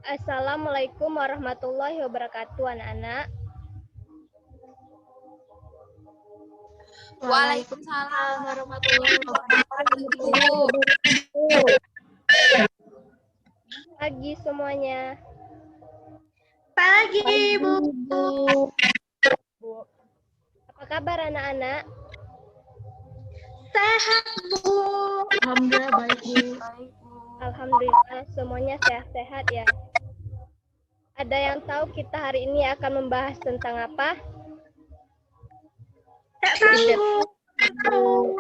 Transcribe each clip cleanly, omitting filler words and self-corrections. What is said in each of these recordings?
Assalamualaikum warahmatullahi wabarakatuh, anak-anak. Waalaikumsalam warahmatullahi wabarakatuh. Pagi semuanya. Pagi, Bu. Apa kabar anak-anak? Sehat, Bu. Alhamdulillah baik, Bu. Alhamdulillah semuanya sehat-sehat ya. Ada yang tahu kita hari ini akan membahas tentang apa? Tak tahu.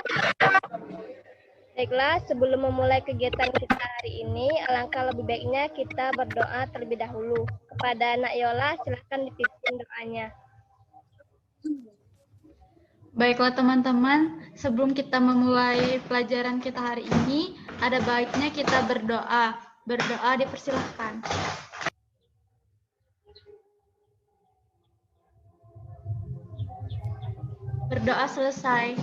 Baiklah, sebelum memulai kegiatan kita hari ini, alangkah lebih baiknya kita berdoa terlebih dahulu. Kepada anak Yola, silahkan dipimpin doanya. Baiklah teman-teman, sebelum kita memulai pelajaran kita hari ini, ada baiknya kita berdoa. Berdoa dipersilahkan. Berdoa selesai.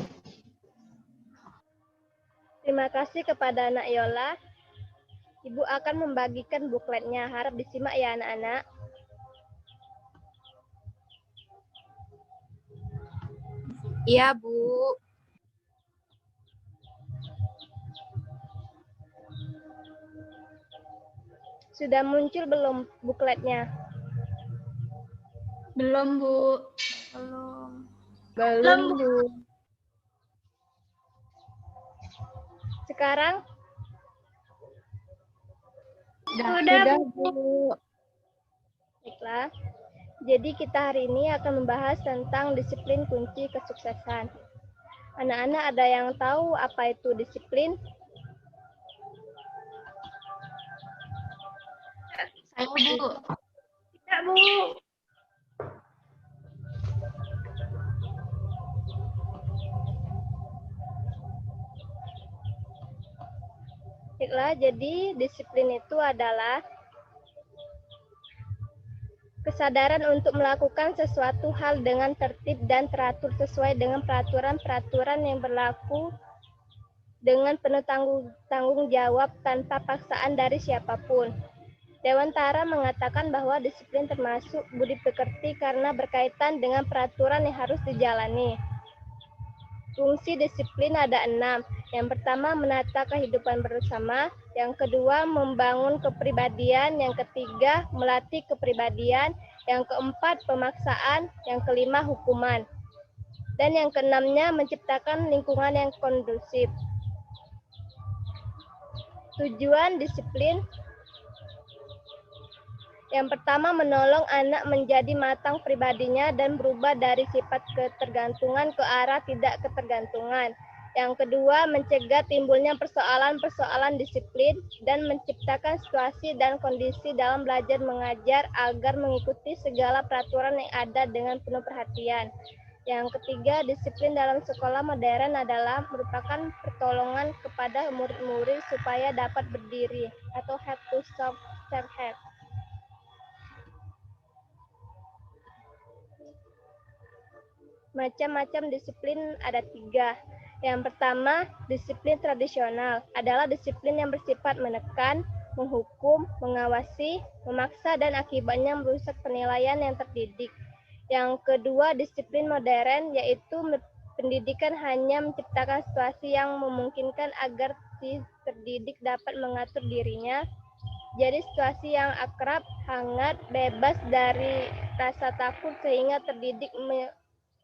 Terima kasih kepada anak Yola. Ibu akan membagikan bukletnya. Harap disimak ya anak-anak. Iya, Bu. Sudah muncul belum bukletnya? Belum, Bu. Belum, Bu. Sekarang? Sudah, Bu. Baiklah. Jadi kita hari ini akan membahas tentang disiplin kunci kesuksesan. Anak-anak ada yang tahu apa itu disiplin? Saya, Bu. Tidak, Bu. Baiklah, jadi disiplin itu adalah kesadaran untuk melakukan sesuatu hal dengan tertib dan teratur sesuai dengan peraturan-peraturan yang berlaku dengan penuh tanggung jawab tanpa paksaan dari siapapun. Dewantara mengatakan bahwa disiplin termasuk budi pekerti karena berkaitan dengan peraturan yang harus dijalani. Fungsi disiplin ada 6. Yang pertama, menata kehidupan bersama. Yang kedua, membangun kepribadian. Yang ketiga, melatih kepribadian. Yang keempat, pemaksaan. Yang kelima, hukuman. Dan yang keenamnya, menciptakan lingkungan yang kondusif. Tujuan disiplin yang pertama, menolong anak menjadi matang pribadinya dan berubah dari sifat ketergantungan ke arah tidak ketergantungan. Yang kedua, mencegah timbulnya persoalan-persoalan disiplin dan menciptakan situasi dan kondisi dalam belajar mengajar agar mengikuti segala peraturan yang ada dengan penuh perhatian. Yang ketiga, disiplin dalam sekolah modern adalah merupakan pertolongan kepada murid-murid supaya dapat berdiri atau help to self-help. Macam-macam disiplin ada 3. Yang pertama, disiplin tradisional adalah disiplin yang bersifat menekan, menghukum, mengawasi, memaksa, dan akibatnya merusak penilaian yang terdidik. Yang kedua, disiplin modern yaitu pendidikan hanya menciptakan situasi yang memungkinkan agar si terdidik dapat mengatur dirinya. Jadi situasi yang akrab, hangat, bebas dari rasa takut sehingga terdidik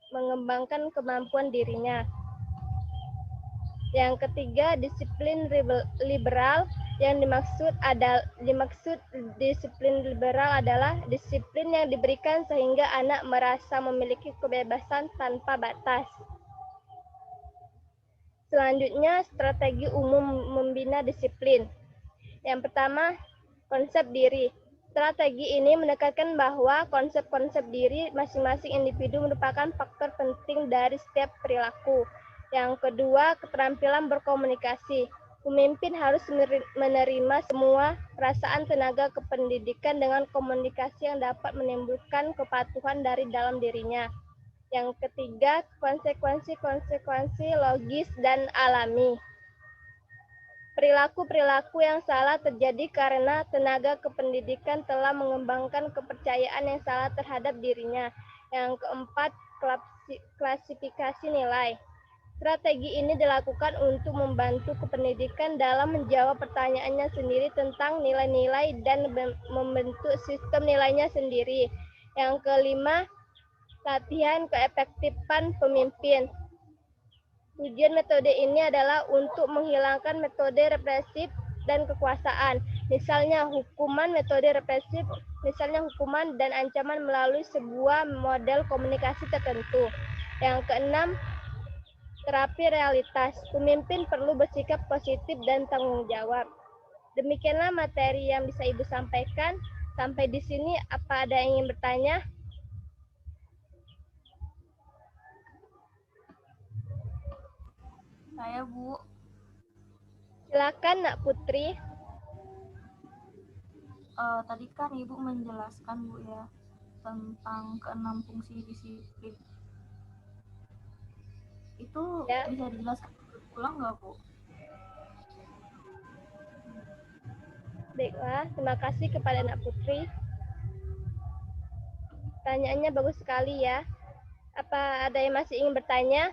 mengembangkan kemampuan dirinya. Yang ketiga, disiplin liberal. Yang dimaksud disiplin liberal adalah disiplin yang diberikan sehingga anak merasa memiliki kebebasan tanpa batas. Selanjutnya, strategi umum membina disiplin. Yang pertama, konsep diri. Strategi ini menekankan bahwa konsep-konsep diri masing-masing individu merupakan faktor penting dari setiap perilaku. Yang kedua, keterampilan berkomunikasi. Pemimpin harus menerima semua perasaan tenaga kependidikan dengan komunikasi yang dapat menimbulkan kepatuhan dari dalam dirinya. Yang ketiga, konsekuensi logis dan alami. Perilaku-perilaku yang salah terjadi karena tenaga kependidikan telah mengembangkan kepercayaan yang salah terhadap dirinya. Yang keempat, klasifikasi nilai. Strategi ini dilakukan untuk membantu kependidikan dalam menjawab pertanyaannya sendiri tentang nilai-nilai dan membentuk sistem nilainya sendiri. Yang kelima, latihan keefektifan pemimpin. Tujuan metode ini adalah untuk menghilangkan metode represif dan kekuasaan. Misalnya metode represif, misalnya hukuman dan ancaman melalui sebuah model komunikasi tertentu. Yang keenam, terapi realitas. Pemimpin perlu bersikap positif dan tanggung jawab. Demikianlah materi yang bisa Ibu sampaikan. Sampai di sini, apa ada yang ingin bertanya? Saya, Bu. Silakan, Nak Putri. Tadi kan Ibu menjelaskan, Bu, ya, tentang keenam fungsi disiplin. Itu Ya. bisa dijelaskan ulang nggak, Bu? Baiklah, terima kasih kepada Nak Putri. Pertanyaannya bagus sekali ya. Apa ada yang masih ingin bertanya?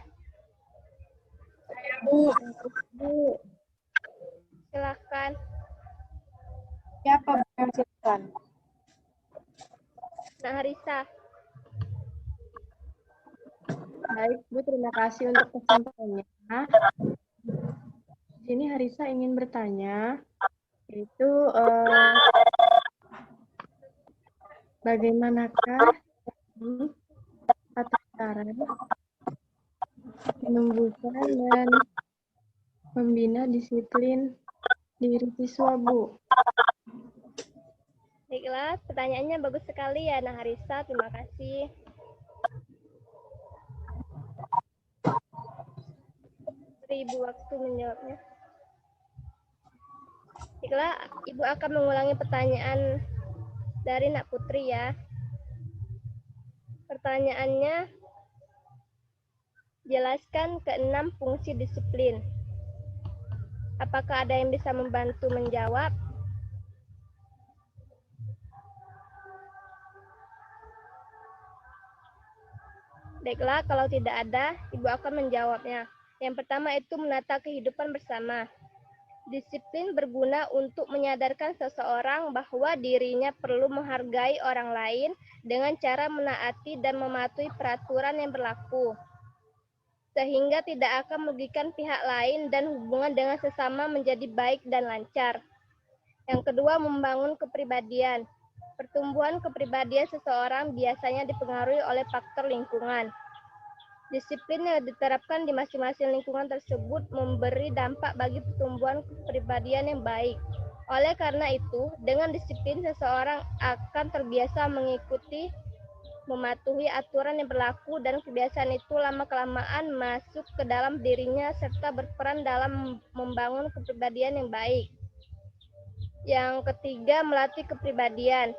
Bu. Silakan. Siapa yang silakan? Nak Harisa. Baik, Bu, terima kasih untuk kesempatannya. Di sini Harisa ingin bertanya, yaitu bagaimanakah atau cara menumbuhkan dan membina disiplin diri siswa, Bu? Baiklah, pertanyaannya bagus sekali ya, Nak Harisa. Terima kasih. Beri Ibu waktu menjawabnya. Baiklah, Ibu akan mengulangi pertanyaan dari Nak Putri ya. Pertanyaannya, jelaskan keenam fungsi disiplin. Apakah ada yang bisa membantu menjawab? Baiklah, kalau tidak ada, Ibu akan menjawabnya. Yang pertama itu menata kehidupan bersama. Disiplin berguna untuk menyadarkan seseorang bahwa dirinya perlu menghargai orang lain dengan cara menaati dan mematuhi peraturan yang berlaku, sehingga tidak akan merugikan pihak lain dan hubungan dengan sesama menjadi baik dan lancar. Yang kedua, membangun kepribadian. Pertumbuhan kepribadian seseorang biasanya dipengaruhi oleh faktor lingkungan. Disiplin yang diterapkan di masing-masing lingkungan tersebut memberi dampak bagi pertumbuhan kepribadian yang baik. Oleh karena itu, dengan disiplin seseorang akan terbiasa mengikuti, mematuhi aturan yang berlaku, dan kebiasaan itu lama-kelamaan masuk ke dalam dirinya serta berperan dalam membangun kepribadian yang baik. Yang ketiga, melatih kepribadian.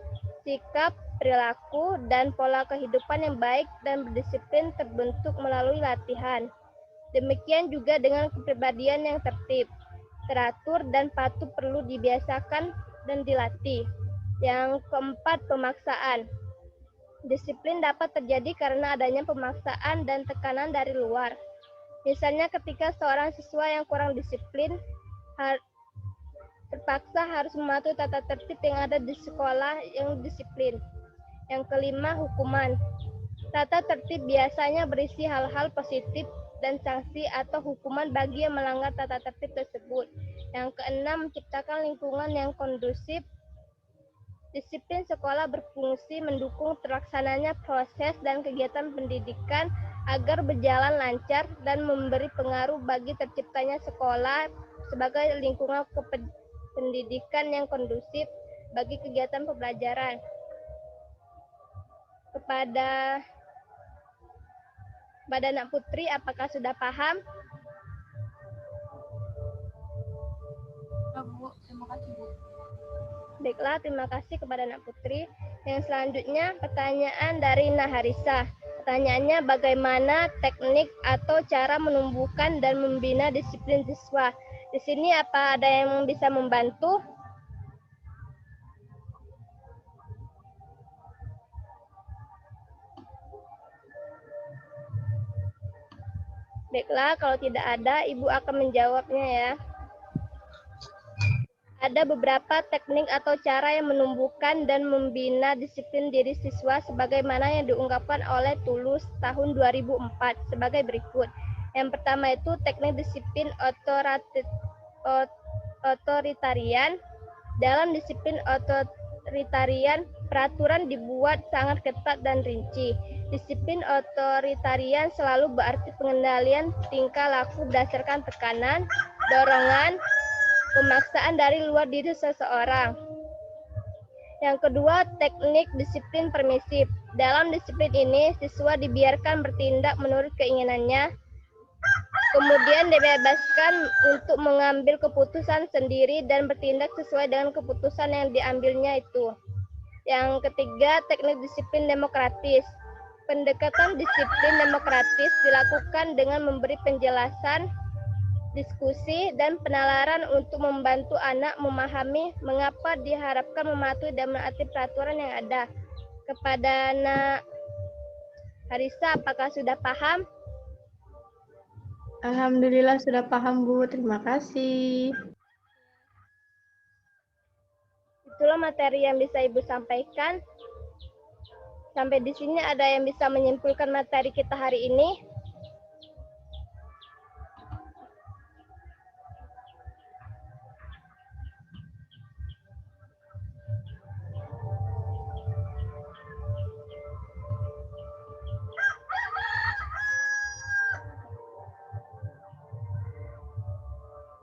Sikap, perilaku, dan pola kehidupan yang baik dan berdisiplin terbentuk melalui latihan. Demikian juga dengan kepribadian yang tertib, teratur, dan patuh perlu dibiasakan dan dilatih. Yang keempat, pemaksaan. Disiplin dapat terjadi karena adanya pemaksaan dan tekanan dari luar. Misalnya ketika seorang siswa yang kurang disiplin terpaksa harus mematuhi tata tertib yang ada di sekolah yang disiplin. Yang kelima, hukuman. Tata tertib biasanya berisi hal-hal positif dan sanksi atau hukuman bagi yang melanggar tata tertib tersebut. Yang keenam, menciptakan lingkungan yang kondusif. Disiplin sekolah berfungsi mendukung terlaksananya proses dan kegiatan pendidikan agar berjalan lancar dan memberi pengaruh bagi terciptanya sekolah sebagai lingkungan pendidikan yang kondusif bagi kegiatan pembelajaran. Kepada Nak Putri, apakah sudah paham? Ya, Bu. Terima kasih, Bu. Baiklah, terima kasih kepada Nak Putri. Yang selanjutnya, pertanyaan dari Nak Harisa. Pertanyaannya, bagaimana teknik atau cara menumbuhkan dan membina disiplin siswa? Di sini apa ada yang bisa membantu? Baiklah, kalau tidak ada, Ibu akan menjawabnya ya. Ada beberapa teknik atau cara yang menumbuhkan dan membina disiplin diri siswa sebagaimana yang diungkapkan oleh Tulus tahun 2004 sebagai berikut. Yang pertama itu teknik disiplin otoritarian. Dalam disiplin otoritarian, peraturan dibuat sangat ketat dan rinci. Disiplin otoritarian selalu berarti pengendalian tingkah laku berdasarkan tekanan, dorongan, pemaksaan dari luar diri seseorang. Yang kedua, teknik disiplin permisif. Dalam disiplin ini, siswa dibiarkan bertindak menurut keinginannya, kemudian dibebaskan untuk mengambil keputusan sendiri dan bertindak sesuai dengan keputusan yang diambilnya itu. Yang ketiga, teknik disiplin demokratis. Pendekatan disiplin demokratis dilakukan dengan memberi penjelasan, diskusi, dan penalaran untuk membantu anak memahami mengapa diharapkan mematuhi dan menaati peraturan yang ada. Kepada Nak Harisa, apakah sudah paham? Alhamdulillah sudah paham, Bu. Terima kasih. Itulah materi yang bisa Ibu sampaikan. Sampai di sini ada yang bisa menyimpulkan materi kita hari ini?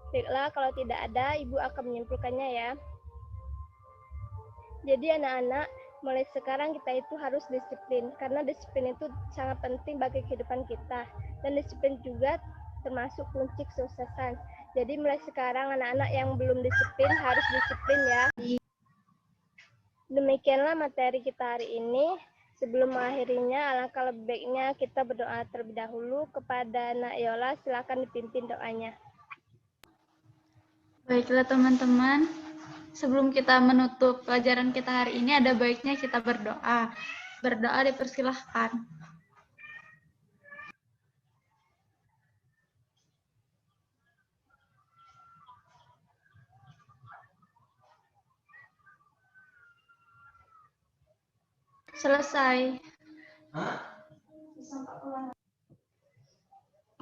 Baiklah, kalau tidak ada, Ibu akan menyimpulkannya ya. Jadi anak-anak, mulai sekarang kita itu harus disiplin, karena disiplin itu sangat penting bagi kehidupan kita. Dan disiplin juga termasuk kunci kesuksesan. Jadi mulai sekarang anak-anak yang belum disiplin harus disiplin ya. Demikianlah materi kita hari ini. Sebelum mengakhirinya, alangkah lebih baiknya kita berdoa terlebih dahulu. Kepada Nak Yola, silakan dipimpin doanya. Baiklah teman-teman, sebelum kita menutup pelajaran kita hari ini, ada baiknya kita berdoa. Berdoa dipersilahkan. Selesai.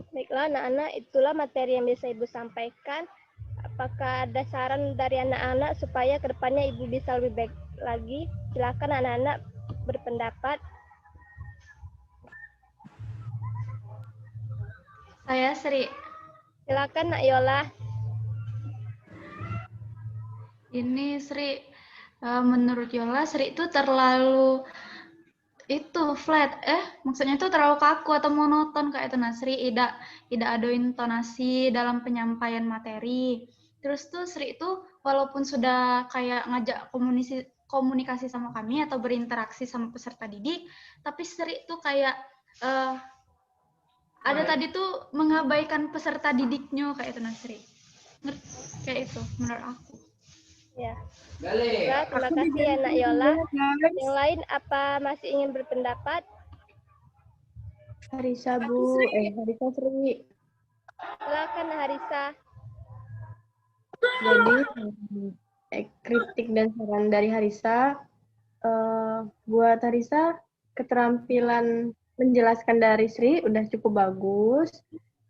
Baiklah anak-anak, itulah materi yang bisa Ibu sampaikan. Apakah ada saran dari anak-anak supaya kedepannya Ibu bisa lebih baik lagi? Silakan anak-anak berpendapat. Saya Sri. Silakan Nak Yola. Ini Sri, menurut Yola, Sri itu terlalu flat, maksudnya itu terlalu kaku atau monoton kayak itu Nasri, tidak ada intonasi dalam penyampaian materi. Terus tuh Sri itu walaupun sudah kayak ngajak komunikasi sama kami atau berinteraksi sama peserta didik, tapi Sri itu kayak ada tadi tuh mengabaikan peserta didiknya kayak itu Nasri. Kayak itu menurut aku. Ya. Nah, terima kasih ya Nak Yola. Yang lain apa masih ingin berpendapat? Harisa, Bu. Harisa, Sri. Silakan Harisa. Jadi, kritik dan saran dari Harisa. Buat Harisa, keterampilan menjelaskan dari Sri udah cukup bagus.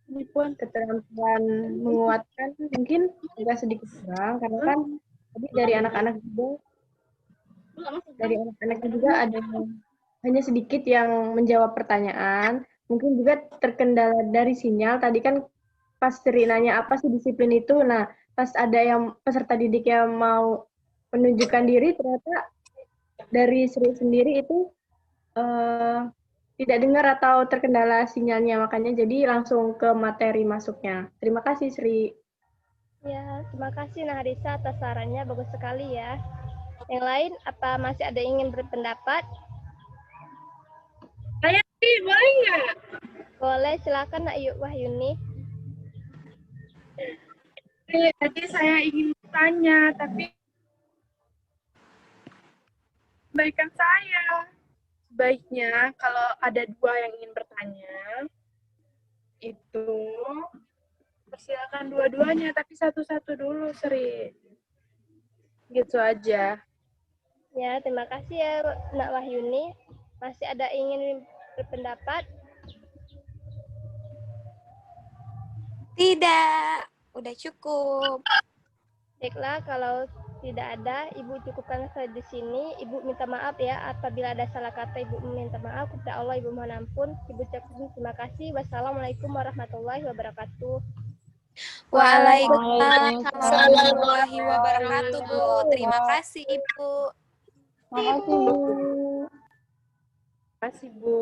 Keterampilan menguatkan mungkin agak sedikit kurang, karena kan tadi dari anak-anak juga ada hanya sedikit yang menjawab pertanyaan. Mungkin juga terkendala dari sinyal. Tadi kan pas Sri nanya apa sih disiplin itu, nah pas ada yang peserta didik yang mau menunjukkan diri, ternyata dari Sri sendiri itu tidak dengar atau terkendala sinyalnya, makanya jadi langsung ke materi masuknya. Terima kasih Sri. Ya, terima kasih Nah Harisa atas sarannya, bagus sekali ya. Yang lain apa masih ada yang ingin berpendapat? Saya sih boleh nggak? Boleh, silakan Nak Wahyuni. Tadi saya ingin bertanya, tapi kebaikan saya. Sebaiknya kalau ada dua yang ingin bertanya, itu persilakan dua-duanya, tapi satu-satu dulu, Sri. Gitu aja. Ya, terima kasih ya Nak Wahyuni. Masih ada ingin berpendapat? Tidak, udah cukup. Baiklah, kalau tidak ada, Ibu cukupkan saja di sini. Ibu minta maaf ya, apabila ada salah kata Ibu minta maaf. Kepada Allah Ibu mohon ampun. Ibu ucapkan terima kasih. Wassalamualaikum warahmatullahi wabarakatuh. Waalaikumsalam warahmatullahi wabarakatuh, Bu. Terima kasih, Ibu. Makasih, Bu. Terima kasih, Bu.